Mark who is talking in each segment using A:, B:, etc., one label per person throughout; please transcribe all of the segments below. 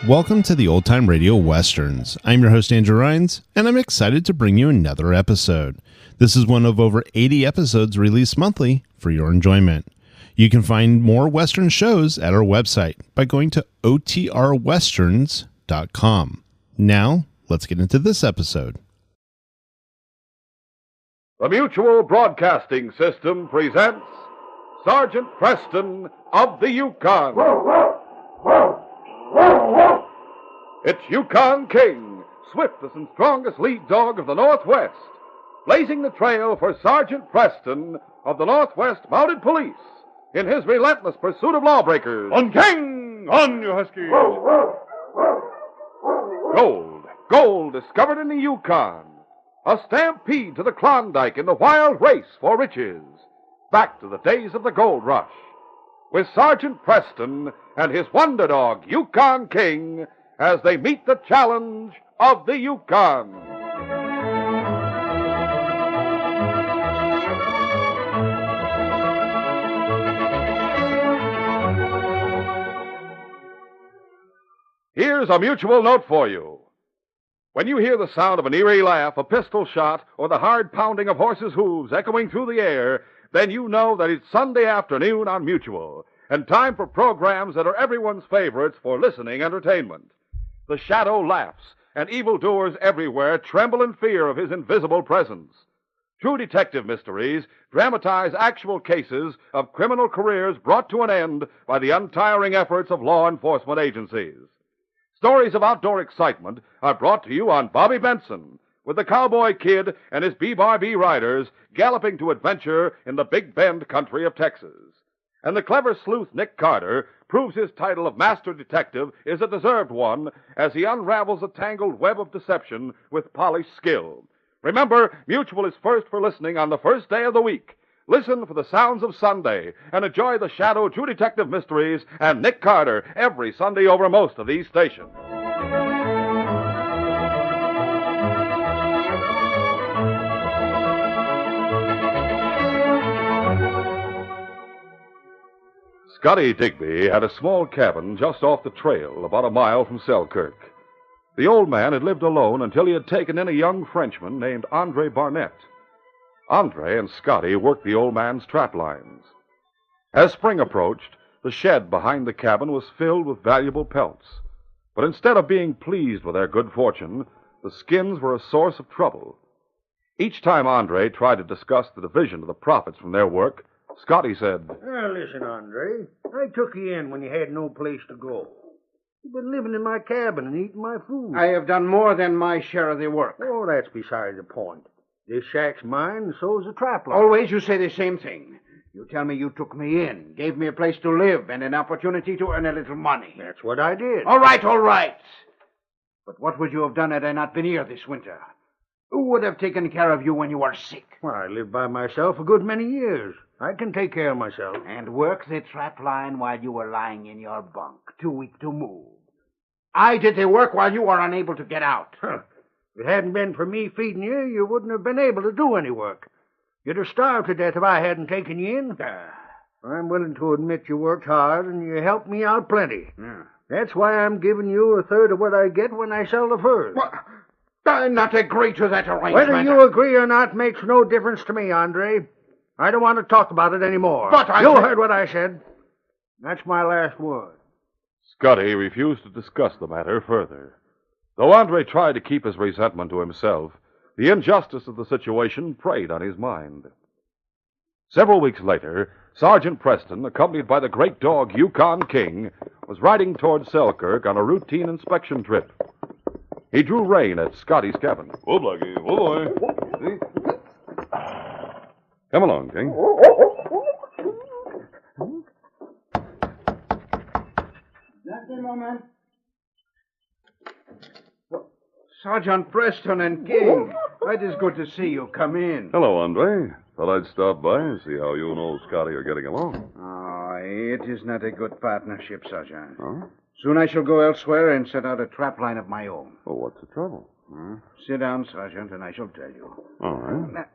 A: Welcome to the Old Time Radio Westerns. I'm your host, Andrew Rhynes, and I'm excited to bring you another episode. This is one of over 80 episodes released monthly for your enjoyment. You can find more Western shows at our website by going to OTRwesterns.com. Now, let's get into this episode.
B: The Mutual Broadcasting System presents Sergeant Preston of the Yukon. It's Yukon King, swiftest and strongest lead dog of the Northwest, blazing the trail for Sergeant Preston of the Northwest Mounted Police in his relentless pursuit of lawbreakers.
C: On King! On, you huskies!
B: Gold discovered in the Yukon. A stampede to the Klondike in the wild race for riches. Back to the days of the gold rush. With Sergeant Preston and his wonder dog, Yukon King, as they meet the challenge of the Yukon. Here's a mutual note for you. When you hear the sound of an eerie laugh, a pistol shot, or the hard pounding of horses' hooves echoing through the air, then you know that it's Sunday afternoon on Mutual, and time for programs that are everyone's favorites for listening entertainment. The shadow laughs, and evildoers everywhere tremble in fear of his invisible presence. True detective mysteries dramatize actual cases of criminal careers brought to an end by the untiring efforts of law enforcement agencies. Stories of outdoor excitement are brought to you on Bobby Benson, with the Cowboy Kid and his B-Bar-B riders galloping to adventure in the Big Bend country of Texas. And the clever sleuth Nick Carter proves his title of Master Detective is a deserved one as he unravels a tangled web of deception with polished skill. Remember, Mutual is first for listening on the first day of the week. Listen for the sounds of Sunday and enjoy the Shadow True Detective Mysteries and Nick Carter every Sunday over most of these stations. Scotty Digby had a small cabin just off the trail, about a mile from Selkirk. The old man had lived alone until he had taken in a young Frenchman named Andre Barnett. Andre and Scotty worked the old man's trap lines. As spring approached, the shed behind the cabin was filled with valuable pelts. But instead of being pleased with their good fortune, the skins were a source of trouble. Each time Andre tried to discuss the division of the profits from their work, Scotty said,
D: Listen, Andre, I took you in when you had no place to go. You've been living in my cabin and eating my food.
E: I have done more than my share of the work.
D: Oh, that's beside the point. This shack's mine, and so's the trap line.
E: Always you say the same thing. You tell me you took me in, gave me a place to live, and an opportunity to earn a little money.
D: That's what I did.
E: All right. But what would you have done had I not been here this winter? Who would have taken care of you when you were sick?
D: Well, I lived by myself a good many years. I can take care of myself.
E: And work the trap line while you were lying in your bunk, too weak to move. I did the work while you were unable to get out.
D: Huh. If it hadn't been for me feeding you, you wouldn't have been able to do any work. You'd have starved to death if I hadn't taken you in. I'm willing to admit you worked hard and you helped me out plenty.
E: Yeah.
D: That's why I'm giving you a third of what I get when I sell the furs.
E: Well, I not agree to that arrangement.
D: Whether you agree or not makes no difference to me, Andre. I don't want to talk about it anymore.
E: But
D: You heard what I said. That's my last word.
B: Scotty refused to discuss the matter further. Though Andre tried to keep his resentment to himself, the injustice of the situation preyed on his mind. Several weeks later, Sergeant Preston, accompanied by the great dog Yukon King, was riding toward Selkirk on a routine inspection trip. He drew rein at Scotty's cabin.
C: Whoa, Blackie. Whoa, boy.
B: Come along, King.
E: Just a moment. Sergeant Preston and King, it is good to see you. Come in.
C: Hello, Andre. Thought I'd stop by and see how you and old Scotty are getting along.
E: Oh, it is not a good partnership, Sergeant.
C: Huh?
E: Soon I shall go elsewhere and set out a trap line of my own.
C: Well, what's the trouble?
E: Sit down, Sergeant, and I shall tell you.
C: All right.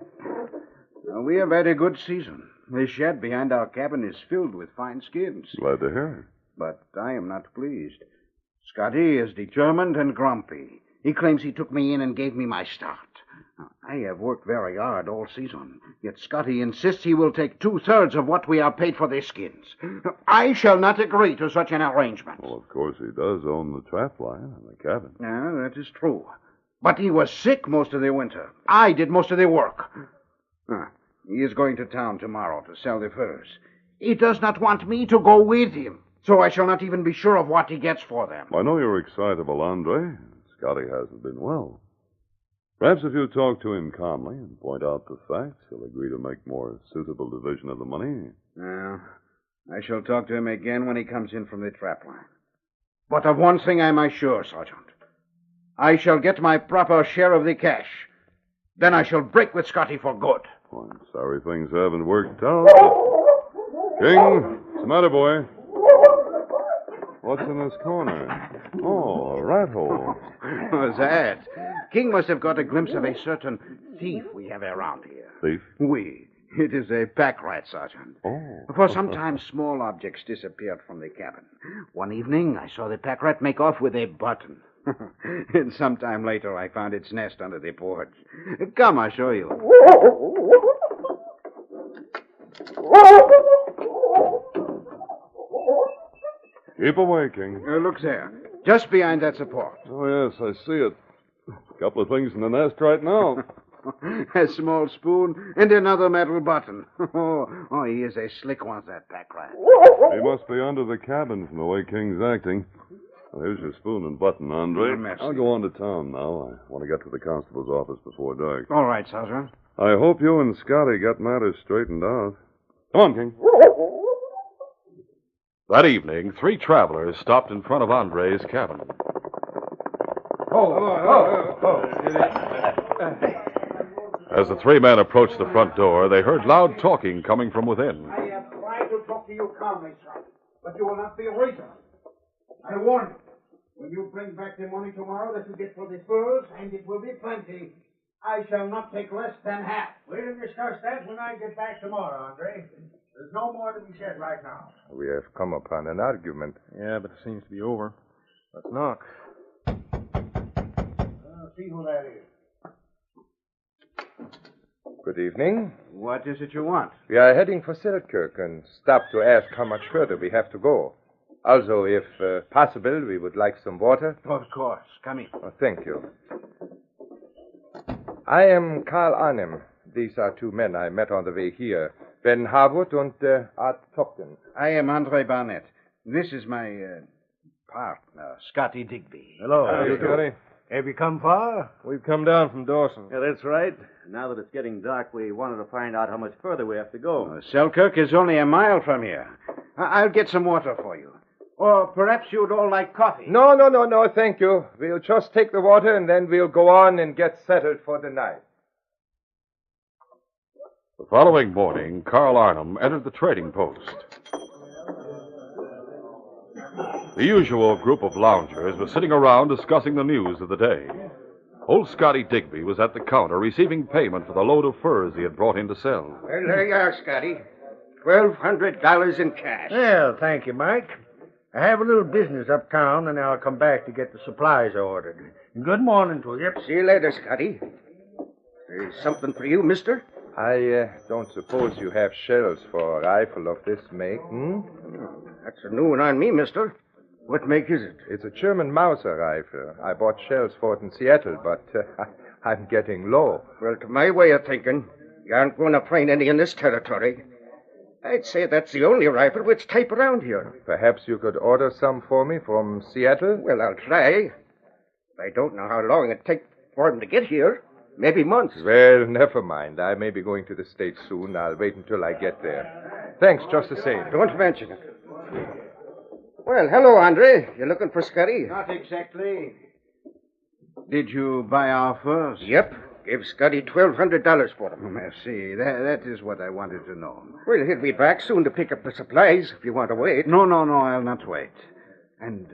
E: Now, we have had a good season. The shed behind our cabin is filled with fine skins.
C: Glad to hear
E: But I am not pleased. Scotty is determined and grumpy. He claims he took me in and gave me my start. Now, I have worked very hard all season, yet Scotty insists he will take 2/3 of what we are paid for their skins. I shall not agree to such an arrangement.
C: it. Well, of course, he does own the trap line and the cabin.
E: Yeah, that is true. But he was sick most of the winter. I did most of the work. He is going to town tomorrow to sell the furs. He does not want me to go with him, so I shall not even be sure of what he gets for them.
C: I know you're excitable, Andre. Scotty hasn't been well. Perhaps if you talk to him calmly and point out the facts, he'll agree to make more suitable division of the money.
E: Well, I shall talk to him again when he comes in from the trap line. But of one thing I am sure, Sergeant. I shall get my proper share of the cash. Then I shall break with Scotty for good.
C: Well, I'm sorry things haven't worked out. King, what's the matter, boy? What's in this corner? Oh, a rat hole.
E: What's that? King must have got a glimpse of a certain thief we have around here.
C: Thief?
E: It is a pack rat, Sergeant.
C: Oh.
E: For some time, small objects disappeared from the cabin. One evening, I saw the pack rat make off with a button. And some time later, I found its nest under the porch. Come, I'll show you.
C: Keep away, King.
E: Look there. Just behind that support.
C: Oh, yes, I see it. A couple of things in the nest right now.
E: A small spoon and another metal button. Oh, he is a slick one, that pack rat.
C: He must be under the cabin from the way King's acting. Well, here's your spoon and button, Andre.
E: Merci.
C: I'll go on to town now. I want to get to the constable's office before dark.
E: All right, Sergeant.
C: I hope you and Scotty got matters straightened out. Come on, King.
B: That evening, 3 travelers stopped in front of Andre's cabin. As the 3 men approached the front door, they heard loud talking coming from within.
E: I have tried to talk to you calmly, sir, but you will not be reasonable. I warn you, when you bring back the money tomorrow that you get for the furs, and it will be plenty, I shall not take less than half.
D: We'll discuss that when I get back tomorrow, Andre. There's no more to be said right now.
F: We have come upon an argument.
G: Yeah, but it seems to be over. Let's knock.
D: See who that is.
F: Good evening.
E: What is it you want?
F: We are heading for Selkirk and stop to ask how much further we have to go. Also, if possible, we would like some water.
E: Of course. Come in.
F: Oh, thank you. I am Karl Arnim. These are 2 men I met on the way here. Ben Harwood and Art Topton.
E: I am Andre Barnett. This is my partner, Scotty Digby.
G: Hello.
F: How Scotty?
D: Have you come far?
G: We've come down from Dawson.
H: Yeah, that's right. Now that it's getting dark, we wanted to find out how much further we have to go.
E: Selkirk is only a mile from here. I'll get some water for you. Or perhaps you'd all like coffee.
F: No, thank you. We'll just take the water and then we'll go on and get settled for the night.
B: The following morning, Carl Arnhem entered the trading post. The usual group of loungers was sitting around discussing the news of the day. Old Scotty Digby was at the counter receiving payment for the load of furs he had brought in to sell.
D: Well, there you are, Scotty. $1,200 in cash. Well, thank you, Mike. I have a little business uptown, and I'll come back to get the supplies ordered. Good morning to you.
I: See you later, Scotty. There's something for you, mister?
F: I don't suppose you have shells for a rifle of this make,
I: That's a new one on me, mister. What make is it?
F: It's a German Mauser rifle. I bought shells for it in Seattle, but I'm getting low.
I: Well, to my way of thinking, you aren't going to find any in this territory. I'd say that's the only rifle which type around here.
F: Perhaps you could order some for me from Seattle?
I: Well, I'll try. I don't know how long it takes for them to get here. Maybe months.
F: Well, never mind. I may be going to the States soon. I'll wait until I get there. Thanks, just the same.
I: Don't mention it. Well, hello, Andre. You looking for Scotty?
E: Not exactly. Did you buy our furs?
I: Yep. Gave Scotty $1,200 for them.
E: Merci. That is what I wanted to know.
I: Well, he'll be back soon to pick up the supplies if you want to wait.
E: No, I'll not wait. And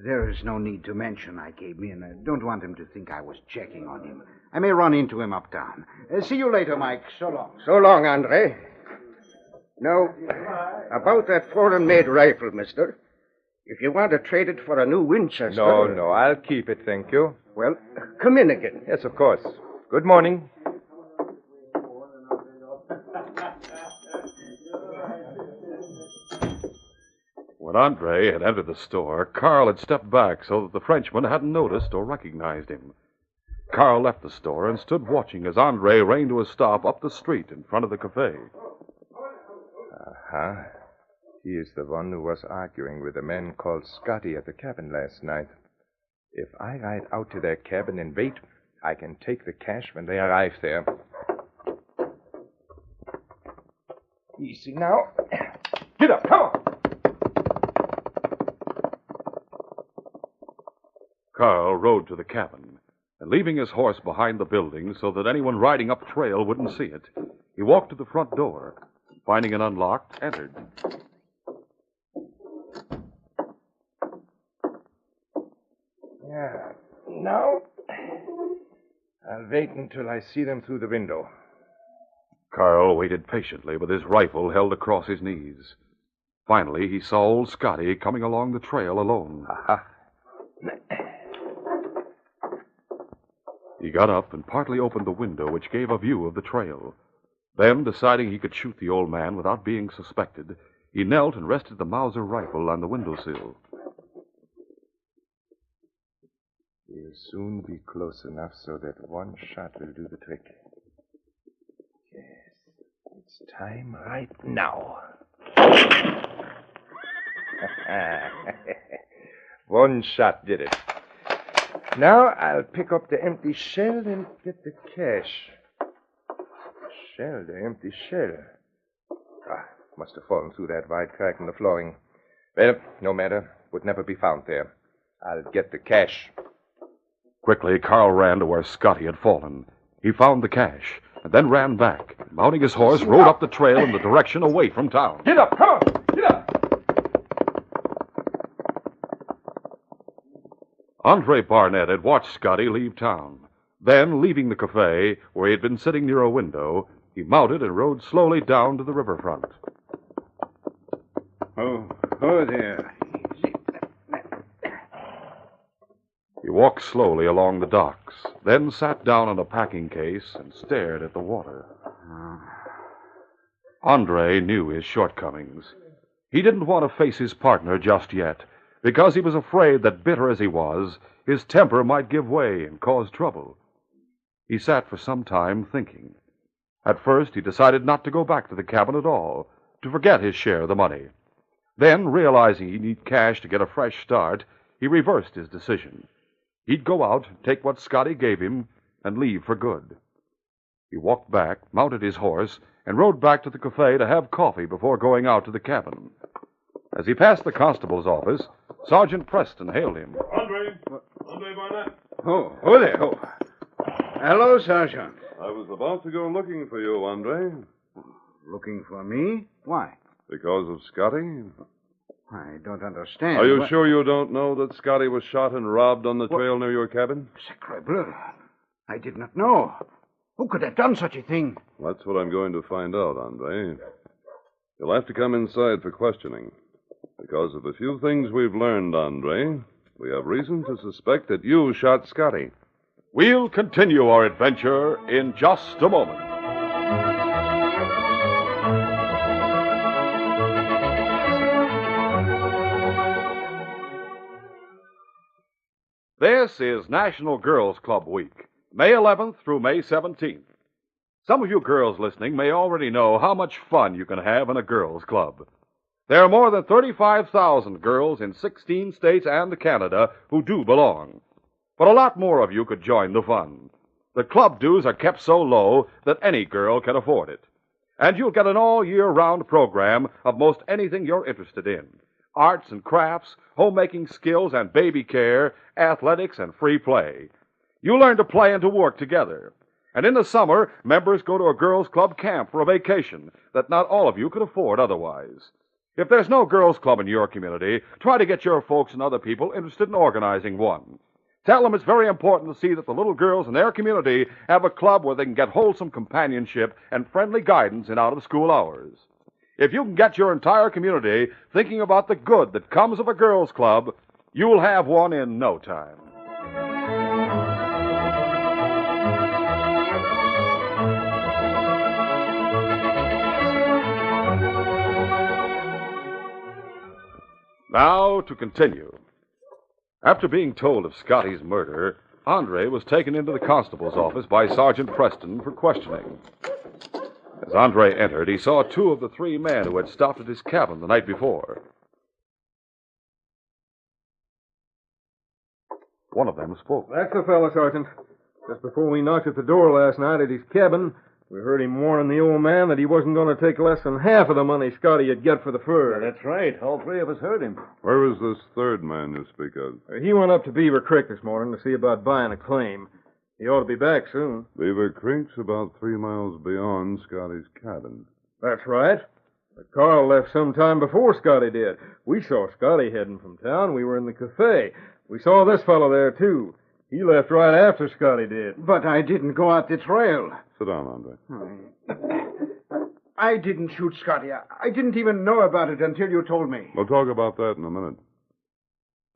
E: there is no need to mention I came in. I don't want him to think I was checking on him. I may run into him uptown. See you later, Mike. So long.
I: So long, Andre. Now, about that foreign-made rifle, mister. If you want to trade it for a new Winchester...
F: No, I'll keep it, thank you.
I: Well, come in again.
F: Yes, of course. Good morning.
B: When Andre had entered the store, Carl had stepped back so that the Frenchman hadn't noticed or recognized him. Carl left the store and stood watching as Andre reined to a stop up the street in front of the cafe.
F: Uh-huh. He is the one who was arguing with a man called Scotty at the cabin last night. If I ride out to their cabin and wait, I can take the cash when they arrive there. Easy now. Get up, come on!
B: Carl rode to the cabin, and leaving his horse behind the building so that anyone riding up trail wouldn't see it, he walked to the front door. Finding it unlocked, entered.
F: Yeah. Now, I'll wait until I see them through the window.
B: Carl waited patiently with his rifle held across his knees. Finally, he saw old Scotty coming along the trail alone.
F: Aha.
B: He got up and partly opened the window, which gave a view of the trail. Then, deciding he could shoot the old man without being suspected, he knelt and rested the Mauser rifle on the windowsill.
F: We'll soon be close enough so that one shot will do the trick. Yes, it's time right now. One shot did it. Now I'll pick up the empty shell and get the cash. The empty shell. Must have fallen through that wide crack in the flooring. Well, no matter. Would never be found there. I'll get the cash.
B: Quickly, Carl ran to where Scotty had fallen. He found the cash, and then ran back. Mounting his horse, rode up the trail in the direction away from town.
F: Get up, come on! Get up!
B: Andre Barnett had watched Scotty leave town. Then, leaving the cafe, where he had been sitting near a window, he mounted and rode slowly down to the riverfront.
E: Oh there.
B: He walked slowly along the docks, then sat down on a packing case and stared at the water. Andre knew his shortcomings. He didn't want to face his partner just yet, because he was afraid that, bitter as he was, his temper might give way and cause trouble. He sat for some time thinking. At first, he decided not to go back to the cabin at all, to forget his share of the money. Then, realizing he'd need cash to get a fresh start, he reversed his decision. He'd go out, take what Scotty gave him, and leave for good. He walked back, mounted his horse, and rode back to the cafe to have coffee before going out to the cabin. As he passed the constable's office, Sergeant Preston hailed him.
C: Andre Barnett.
E: Oh there. Oh. Hello, Sergeant.
C: I was about to go looking for you, Andre.
E: Looking for me? Why?
C: Because of Scotty?
E: I don't understand.
C: Are you sure you don't know that Scotty was shot and robbed on the trail near your cabin?
E: Sacre bleu. I did not know. Who could have done such a thing?
C: That's what I'm going to find out, Andre. You'll have to come inside for questioning. Because of the few things we've learned, Andre, we have reason to suspect that you shot Scotty.
B: We'll continue our adventure in just a moment. This is National Girls Club Week, May 11th through May 17th. Some of you girls listening may already know how much fun you can have in a girls' club. There are more than 35,000 girls in 16 states and Canada who do belong. But a lot more of you could join the fun. The club dues are kept so low that any girl can afford it. And you'll get an all-year-round program of most anything you're interested in. Arts and crafts, homemaking skills and baby care, athletics and free play. You learn to play and to work together. And in the summer, members go to a girls' club camp for a vacation that not all of you could afford otherwise. If there's no girls' club in your community, try to get your folks and other people interested in organizing one. Tell them it's very important to see that the little girls in their community have a club where they can get wholesome companionship and friendly guidance in out-of-school hours. If you can get your entire community thinking about the good that comes of a girls' club, you'll have one in no time. Now to continue. After being told of Scotty's murder, Andre was taken into the constable's office by Sergeant Preston for questioning. As Andre entered, he saw two of the three men who had stopped at his cabin the night before. One of them spoke.
G: That's the fellow, Sergeant. Just before we knocked at the door last night at his cabin, we heard him warning the old man that he wasn't going to take less than half of the money Scotty would get for the fur.
H: That's right. All three of us heard him.
C: Where was this third man you speak of?
G: He went up to Beaver Creek this morning to see about buying a claim. He ought to be back soon.
C: Beaver Creek's about 3 miles beyond Scotty's cabin.
G: That's right. But Carl left some time before Scotty did. We saw Scotty heading from town. We were in the cafe. We saw this fellow there, too. He left right after Scotty did.
E: But I didn't go out the trail.
C: Sit down, Andre.
E: I didn't shoot Scotty. I didn't even know about it until you told me.
C: We'll talk about that in a minute.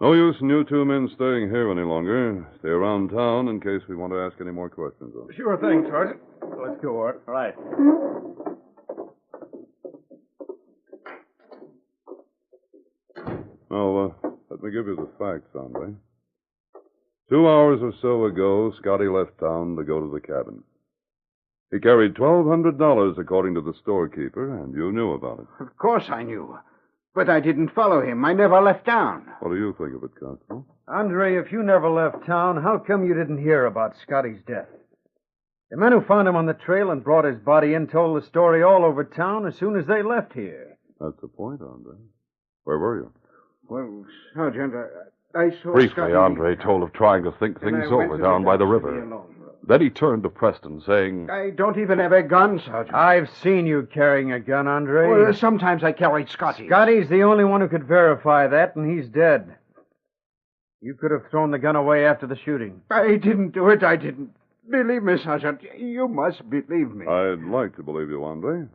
C: No use in you two men staying here any longer. Stay around town in case we want to ask any more questions.
G: Sure thing, Sergeant. Let's go, Art.
H: Right.
C: Now, let me give you the facts, Andre. 2 hours or so ago, Scotty left town to go to the cabin. He carried $1,200 according to the storekeeper, and you knew about it.
E: Of course I knew. But I didn't follow him. I never left town.
C: What do you think of it, Constable?
J: Andre, if you never left town, how come you didn't hear about Scotty's death? The men who found him on the trail and brought his body in told the story all over town as soon as they left here.
C: That's the point, Andre. Where were you?
E: Well, Sergeant, I saw
B: Briefly,
E: Scotty...
B: Andre told of trying to think things over down by the river. Then he turned to Preston, saying,
E: I don't even have a gun, Sergeant.
J: I've seen you carrying a gun, Andre.
E: Well, sometimes I carried Scotty.
J: Scotty's the only one who could verify that, and he's dead. You could have thrown the gun away after the shooting.
E: I didn't do it. I didn't. Believe me, Sergeant. You must believe me.
C: I'd like to believe you, Andre.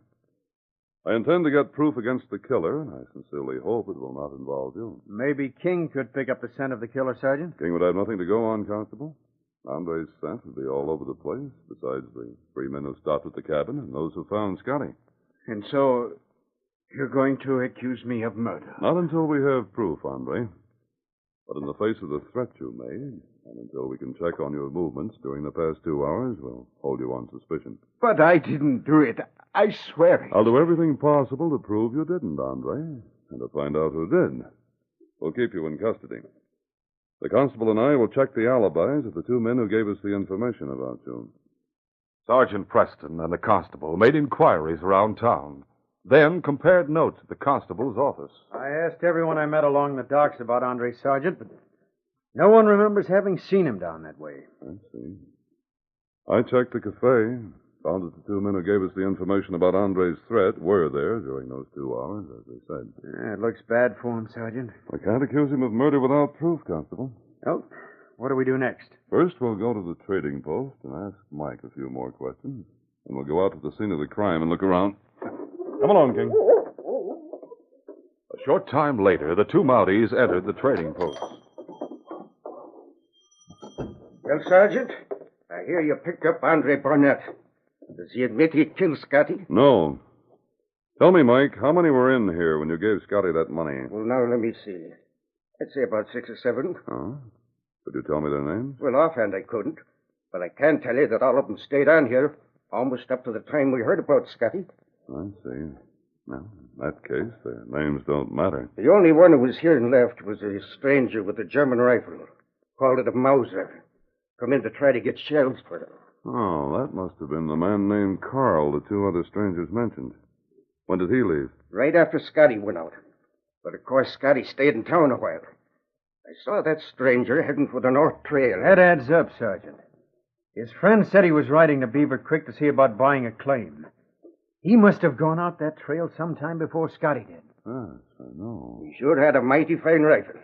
C: I intend to get proof against the killer, and I sincerely hope it will not involve you.
J: Maybe King could pick up the scent of the killer, Sergeant.
C: King would have nothing to go on, Constable. Andre's scent would be all over the place, besides the 3 men who stopped at the cabin and those who found Scotty.
E: And so, you're going to accuse me of murder?
C: Not until we have proof, Andre. But in the face of the threat you made, and until we can check on your movements during the past 2 hours, we'll hold you on suspicion.
E: But I didn't do it. I swear it.
C: I'll do everything possible to prove you didn't, Andre, and to find out who did. We'll keep you in custody. The constable and I will check the alibis of the 2 men who gave us the information about you.
B: Sergeant Preston and the constable made inquiries around town, then compared notes at the constable's office.
J: I asked everyone I met along the docks about Andre, Sergeant, but no one remembers having seen him down that way.
C: I see. I checked the cafe, found that the 2 men who gave us the information about Andre's threat were there during those 2 hours, as they said.
J: It looks bad for him, Sergeant.
C: I can't accuse him of murder without proof, Constable.
J: Oh, what do we do next?
C: First, we'll go to the trading post and ask Mike a few more questions. And we'll go out to the scene of the crime and look around. Come along, King.
B: A short time later, the 2 Mounties entered the trading post.
I: Well, Sergeant, I hear you picked up Andre Barnett. Does he admit he killed Scotty?
C: No. Tell me, Mike, how many were in here when you gave Scotty that money?
I: Well, now, let me see. I'd say about 6 or 7.
C: Oh? Could you tell me their names?
I: Well, offhand I couldn't. But I can tell you that all of them stayed on here almost up to the time we heard about Scotty.
C: I see. Well, in that case, their names don't matter.
I: The only one who was here and left was a stranger with a German rifle. Called it a Mauser. Come in to try to get shells for him.
C: Oh, that must have been the man named Carl the 2 other strangers mentioned. When did he leave?
I: Right after Scotty went out. But, of course, Scotty stayed in town a while. I saw that stranger heading for the North Trail.
J: That adds up, Sergeant. His friend said he was riding to Beaver Creek to see about buying a claim. He must have gone out that trail sometime before Scotty did.
C: Yes, I know.
I: He sure had a mighty fine rifle.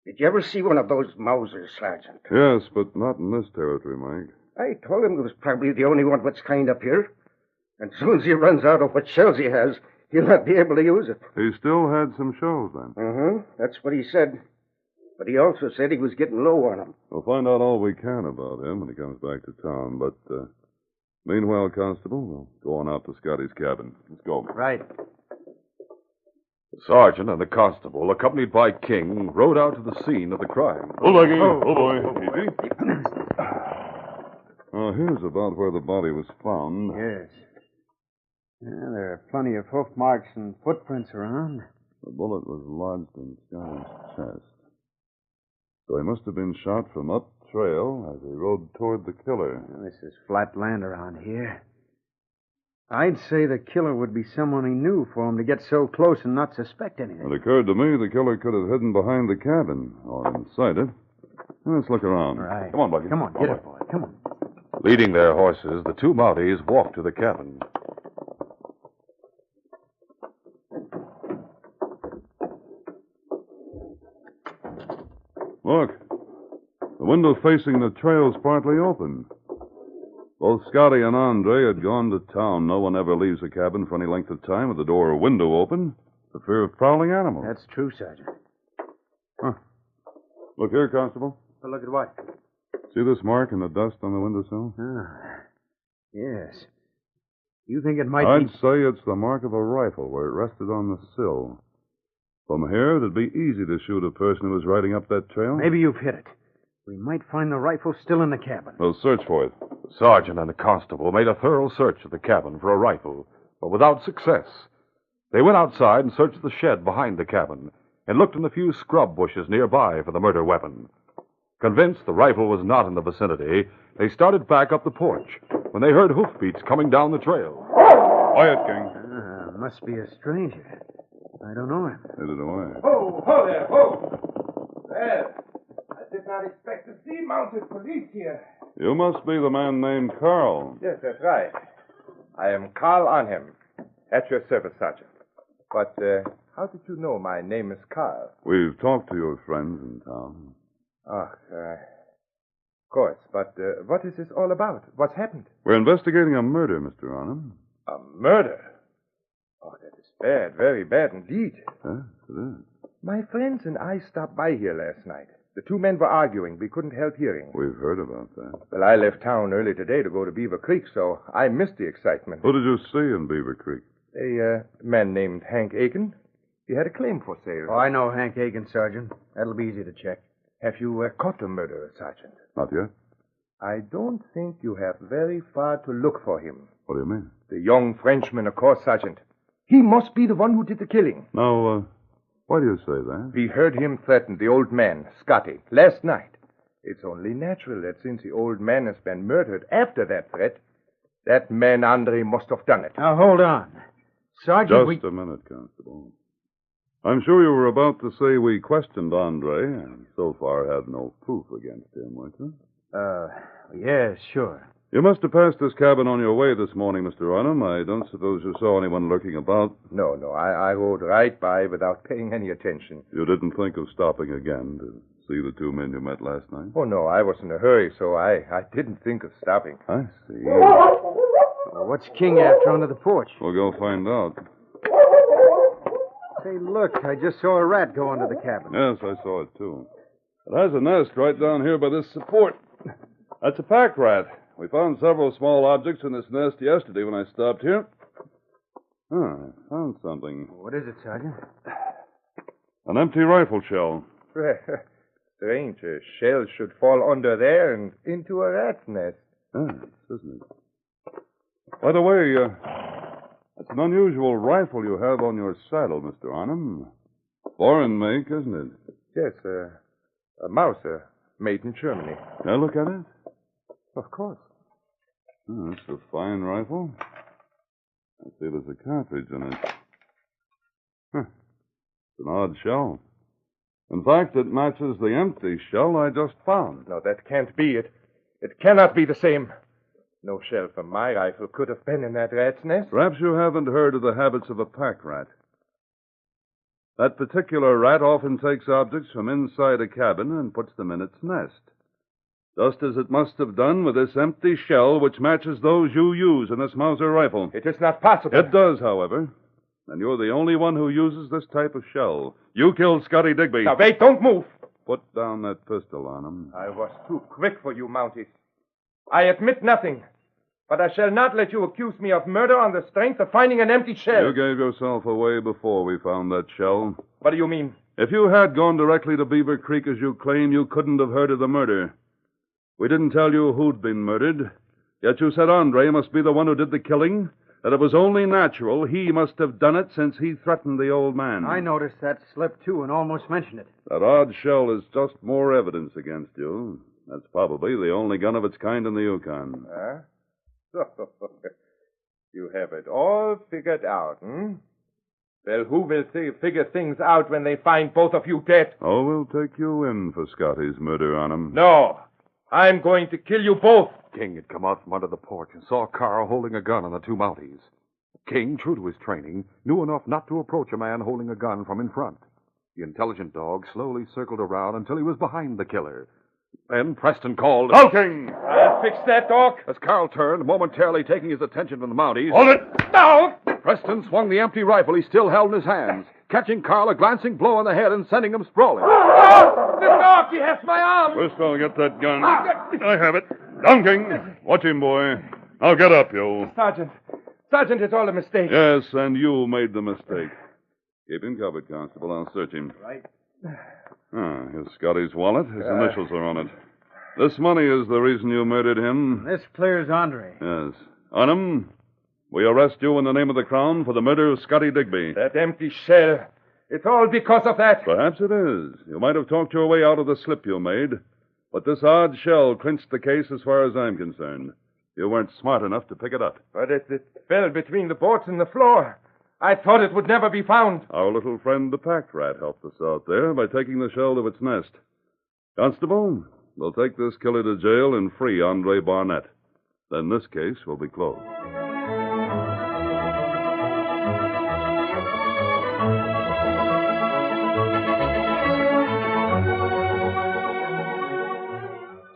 I: Did you ever see one of those Mausers, Sergeant?
C: Yes, but not in this territory, Mike.
I: I told him it was probably the only one of its kind up here. And as soon as he runs out of what shells he has, he'll not be able to use it.
C: He still had some shells then.
I: That's what he said. But he also said he was getting low on them.
C: We'll find out all we can about him when he comes back to town. But meanwhile, Constable, we'll go on out to Scotty's cabin. Let's go.
J: Right.
B: The sergeant and the constable, accompanied by King, rode out to the scene of the crime.
C: Oh, Lucky. Oh, boy. Easy. Here's about where the body was found.
J: Yes. Yeah, there are plenty of hoof marks and footprints around.
C: The bullet was lodged in Scotty's chest. So he must have been shot from up trail as he rode toward the killer.
J: Well, this is flat land around here. I'd say the killer would be someone he knew for him to get so close and not suspect anything.
C: It occurred to me the killer could have hidden behind the cabin or inside it. Let's look around.
J: Right.
C: Come on, Bucky.
J: Come on, get it, boy. Come on.
B: Leading their horses, the two Mounties walked to the cabin.
C: Look. The window facing the trail's partly open. Both Scotty and Andre had gone to town. No one ever leaves a cabin for any length of time with the door or window open for fear of prowling animals.
J: That's true, Sergeant.
C: Huh. Look here, Constable.
J: But look at what?
C: See this mark in the dust on the windowsill?
J: Ah, yes. You think it might
C: I'd
J: be...
C: say it's the mark of a rifle where it rested on the sill. From here, it'd be easy to shoot a person who was riding up that trail.
J: Maybe you've hit it. We might find the rifle still in the cabin.
C: We'll search for it.
B: The sergeant and the constable made a thorough search of the cabin for a rifle, but without success. They went outside and searched the shed behind the cabin and looked in the few scrub bushes nearby for the murder weapon. Convinced the rifle was not in the vicinity, they started back up the porch when they heard hoofbeats coming down the trail.
C: Quiet, King.
J: Must be a stranger. I don't know him.
C: Neither do I.
F: Ho there, ho! Well, I did not expect to see mounted police here.
C: You must be the man named Carl.
F: Yes, that's right. I am Carl Arnhem, at your service, Sergeant. But how did you know my name is Carl?
C: We've talked to your friends in town.
F: Of course. But what is this all about? What's happened?
C: We're investigating a murder, Mr. Arnhem.
F: A murder? Oh, that is bad, very bad indeed.
C: Yes, it is.
F: My friends and I stopped by here last night. The two men were arguing. We couldn't help hearing.
C: We've heard about that.
F: Well, I left town early today to go to Beaver Creek, so I missed the excitement.
C: Who did you see in Beaver Creek?
F: A man named Hank Aiken. He had a claim for sale.
J: Oh, I know Hank Aiken, Sergeant. That'll be easy to check.
F: Have you caught the murderer, Sergeant?
C: Not yet.
F: I don't think you have very far to look for him.
C: What do you mean?
F: The young Frenchman, of course, Sergeant. He must be the one who did the killing.
C: Now, why do you say that?
F: We heard him threaten the old man, Scotty, last night. It's only natural that since the old man has been murdered after that threat, that man Andre must have done it.
J: Now, hold on. Sergeant,
C: Just a minute, Constable. I'm sure you were about to say we questioned Andre and so far have no proof against him, weren't you?
J: Yes, sure.
C: You must have passed this cabin on your way this morning, Mr. Arnhem. I don't suppose you saw anyone lurking about.
F: No, I rode right by without paying any attention.
C: You didn't think of stopping again to see the two men you met last night?
F: Oh, no, I was in a hurry, so I didn't think of stopping.
C: I see.
J: Well, what's King after under the porch?
C: We'll go find out.
J: Say, look, I just saw a rat go under the cabin.
C: Yes, I saw it, too. It has a nest right down here by this support. That's a pack rat. We found several small objects in this nest yesterday when I stopped here. I found something.
J: What is it, Sergeant?
C: An empty rifle shell.
F: Strange. A shell should fall under there and into a rat's nest.
C: Yes, isn't it? By the way, that's an unusual rifle you have on your saddle, Mr. Arnhem. Foreign make, isn't it?
F: Yes, a Mauser, made in Germany.
C: Can I look at it?
F: Of course.
C: Oh, that's a fine rifle. I see there's a cartridge in it. It's an odd shell. In fact, it matches the empty shell I just found.
F: No, that can't be it. It cannot be the same. No shell from my rifle could have been in that rat's nest.
C: Perhaps you haven't heard of the habits of a pack rat. That particular rat often takes objects from inside a cabin and puts them in its nest. Just as it must have done with this empty shell which matches those you use in this Mauser rifle.
F: It is not possible.
C: It does, however. And you're the only one who uses this type of shell. You killed Scotty Digby.
F: Now, wait, don't move.
C: Put down that pistol on him.
F: I was too quick for you, Mounties. I admit nothing, but I shall not let you accuse me of murder on the strength of finding an empty shell.
C: You gave yourself away before we found that shell.
F: What do you mean?
C: If you had gone directly to Beaver Creek as you claim, you couldn't have heard of the murder. We didn't tell you who'd been murdered, yet you said Andre must be the one who did the killing, that it was only natural he must have done it since he threatened the old man.
J: I noticed that slip, too, and almost mentioned it.
C: That odd shell is just more evidence against you. That's probably the only gun of its kind in the Yukon.
F: Huh? You have it all figured out, Well, who will figure things out when they find both of you dead?
C: Oh, we'll take you in for Scotty's murder on him.
F: No. I'm going to kill you both.
B: King had come out from under the porch and saw Carl holding a gun on the two Mounties. King, true to his training, knew enough not to approach a man holding a gun from in front. The intelligent dog slowly circled around until he was behind the killer. Then Preston called...
F: Halt! King! I'll fix that dog.
B: As Carl turned, momentarily taking his attention from the Mounties...
F: Hold it! Now!
B: Preston swung the empty rifle he still held in his hands, catching Carl a glancing blow on the head and sending him sprawling.
F: Oh! The dog! He has my arm!
C: Bristol, get that gun. I have it. Down, King. Watch him, boy. Now get up, you.
F: Sergeant, it's all a mistake.
C: Yes, and you made the mistake. Keep him covered, Constable. I'll search him.
J: Right.
C: Here's Scotty's wallet. His initials are on it. This money is the reason you murdered him.
J: This clears Andre.
C: Yes. On him, we arrest you in the name of the Crown for the murder of Scotty Digby.
F: That empty shell. It's all because of that.
C: Perhaps it is. You might have talked your way out of the slip you made, but this odd shell clinched the case as far as I'm concerned. You weren't smart enough to pick it up.
F: But it fell between the boards and the floor. I thought it would never be found.
C: Our little friend, the pack rat, helped us out there by taking the shell to its nest. Constable, we'll take this killer to jail and free Andre Barnett. Then this case will be closed.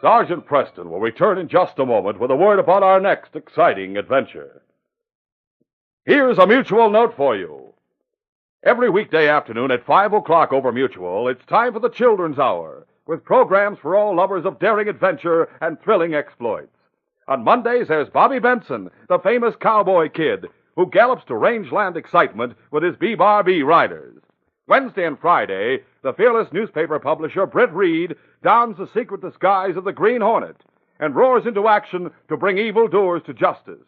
B: Sergeant Preston will return in just a moment with a word about our next exciting adventure. Here's a mutual note for you. Every weekday afternoon at 5 o'clock over Mutual, it's time for the Children's Hour, with programs for all lovers of daring adventure and thrilling exploits. On Mondays, there's Bobby Benson, the famous cowboy kid, who gallops to rangeland excitement with his B-Bar-B riders. Wednesday and Friday, the fearless newspaper publisher Britt Reed dons the secret disguise of the Green Hornet and roars into action to bring evildoers to justice.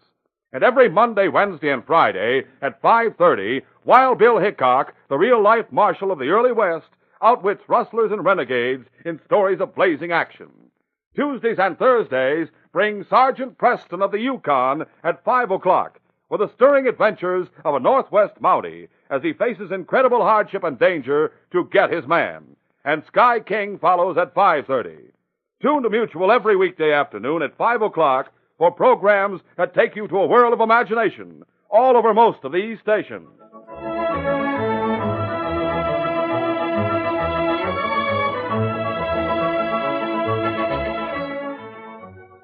B: And every Monday, Wednesday, and Friday at 5:30, Wild Bill Hickok, the real-life marshal of the early West, outwits rustlers and renegades in stories of blazing action. Tuesdays and Thursdays bring Sergeant Preston of the Yukon at 5 o'clock with the stirring adventures of a Northwest Mountie as he faces incredible hardship and danger to get his man. And Sky King follows at 5:30. Tune to Mutual every weekday afternoon at 5 o'clock for programs that take you to a world of imagination all over most of these stations.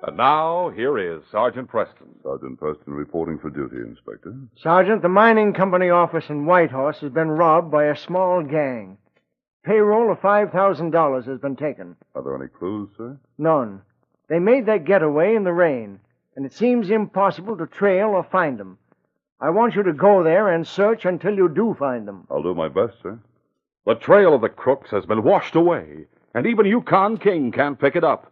B: And now, here is Sergeant Preston.
C: Sergeant Preston reporting for duty, Inspector.
D: Sergeant, the mining company office in Whitehorse has been robbed by a small gang. Payroll of $5,000 has been taken.
C: Are there any clues, sir?
D: None. They made their getaway in the rain, and it seems impossible to trail or find them. I want you to go there and search until you do find them.
C: I'll do my best, sir.
B: The trail of the crooks has been washed away, and even Yukon King can't pick it up.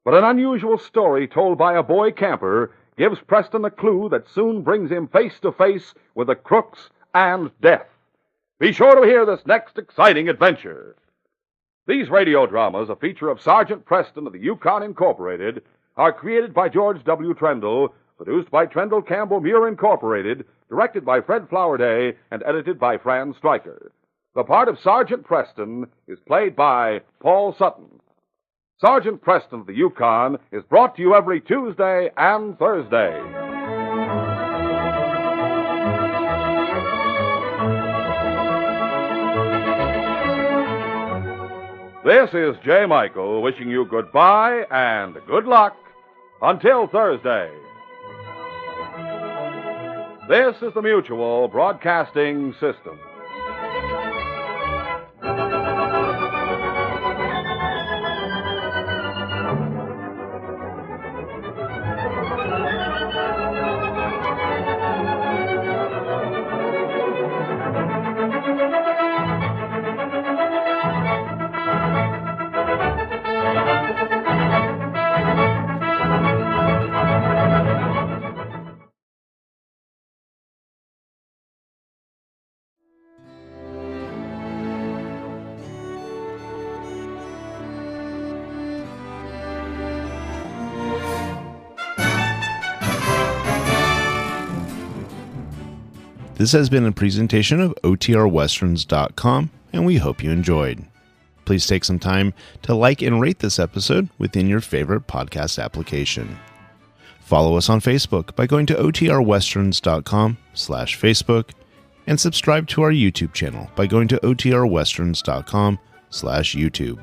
B: But an unusual story told by a boy camper gives Preston a clue that soon brings him face to face with the crooks and death. Be sure to hear this next exciting adventure. These radio dramas, a feature of Sergeant Preston of the Yukon Incorporated, are created by George W. Trendle, produced by Trendle Campbell Muir Incorporated, directed by Fred Flowerday, and edited by Fran Striker. The part of Sergeant Preston is played by Paul Sutton. Sergeant Preston of the Yukon is brought to you every Tuesday and Thursday. This is J. Michael wishing you goodbye and good luck until Thursday. This is the Mutual Broadcasting System.
A: This has been a presentation of OTRWesterns.com, and we hope you enjoyed. Please take some time to like and rate this episode within your favorite podcast application. Follow us on Facebook by going to OTRWesterns.com/Facebook, and subscribe to our YouTube channel by going to OTRWesterns.com/YouTube.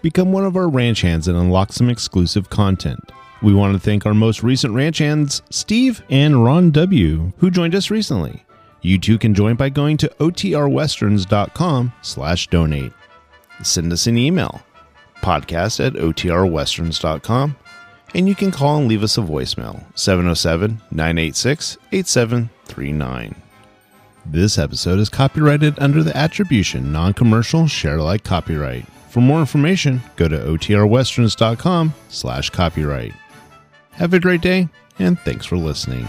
A: Become one of our ranch hands and unlock some exclusive content. We want to thank our most recent ranch hands, Steve and Ron W., who joined us recently. You too can join by going to OTRWesterns.com/donate. Send us an email, podcast@OTRWesterns.com, and you can call and leave us a voicemail, 707-986-8739. This episode is copyrighted under the attribution non-commercial share-alike copyright. For more information, go to OTRWesterns.com/copyright. Have a great day, and thanks for listening.